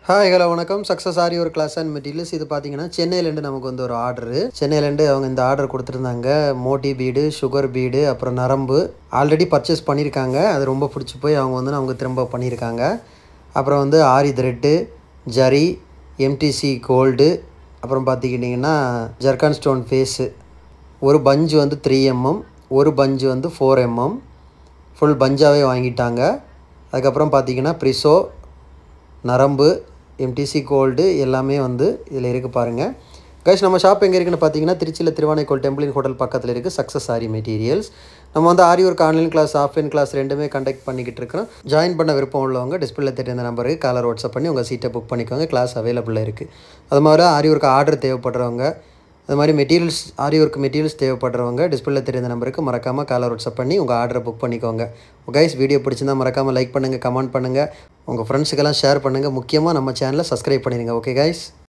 Hi hello வணக்கம் success ஆரி ஒரு class and materials இது பார்த்தீங்கன்னா சென்னையிலேருந்து நமக்கு வந்து ஒரு ஆர்டரு சென்னையிலேருந்து அவங்க இந்த ஆர்டர் கொடுத்துருந்தாங்க மோட்டி பீடு சுகர் பீடு அப்புறம் நரம்பு ஆல்ரெடி பர்ச்சேஸ் பண்ணியிருக்காங்க அது ரொம்ப பிடிச்சி போய் அவங்க வந்து நமக்கு திரும்ப பண்ணியிருக்காங்க அப்புறம் வந்து ஆரி த்ரெட்டு ஜரி எம்டிசி கோல்டு அப்புறம் பார்த்துக்கிட்டிங்கன்னா ஜர்கான் ஸ்டோன் ஃபேஸு ஒரு பஞ்சு வந்து 3mm ஒரு பஞ்சு வந்து 4mm ஃபுல் பஞ்சாகவே வாங்கிட்டாங்க. அதுக்கப்புறம் பார்த்திங்கன்னா ப்ரிசோ நரம்பு எம்டிசி கோல்டு எல்லாமே வந்து இதில் இருக்குது பாருங்கள். கைஸ் நம்ம ஷாப் எங்கே இருக்குன்னு பார்த்தீங்கன்னா திருச்சியில் திருவானைக்கோல் டெம்பிளின் ஹோட்டல் பக்கத்தில் இருக்குது சக்ஸஸ் ஆரி மெட்டீரியல்ஸ். நம்ம வந்து Aari work online class offline class ரெண்டுமே கண்டக்ட் பண்ணிக்கிட்டு இருக்கிறோம். ஜாயின் பண்ண விருப்பம் உள்ளவங்க டிஸ்பிளே தெரிந்த நம்பருக்கு காலர் வாட்ஸ்அப் பண்ணி உங்கள் சீட்டை புக் பண்ணிக்கோங்க. கிளாஸ் அவைலபிளாக இருக்குது. அது மாதிரி ஆரி ஒர்க் ஆர்டர் தேவைப்படுறவங்க அது மாதிரி மெட்டீரியல்ஸ் ஆரி ஒர்க் மெட்டீரியல்ஸ் தேவைப்படுறவங்க டிஸ்பிளே தெரிந்த நம்பருக்கு மறக்காமல் காலர் வாட்ஸ்அப் பண்ணி உங்கள் ஆர்டரை புக் பண்ணிக்கோங்க. கைஸ் வீடியோ பிடிச்சிருந்தால் மறக்காமல் லைக் பண்ணுங்கள், கமெண்ட் பண்ணுங்கள், உங்கள் ஃப்ரெண்ட்ஸுக்கெல்லாம் ஷேர் பண்ணுங்கள். முக்கியமாக நம்ம சேனலை சப்ஸ்கிரைப் பண்ணிடுங்க. Okay guys.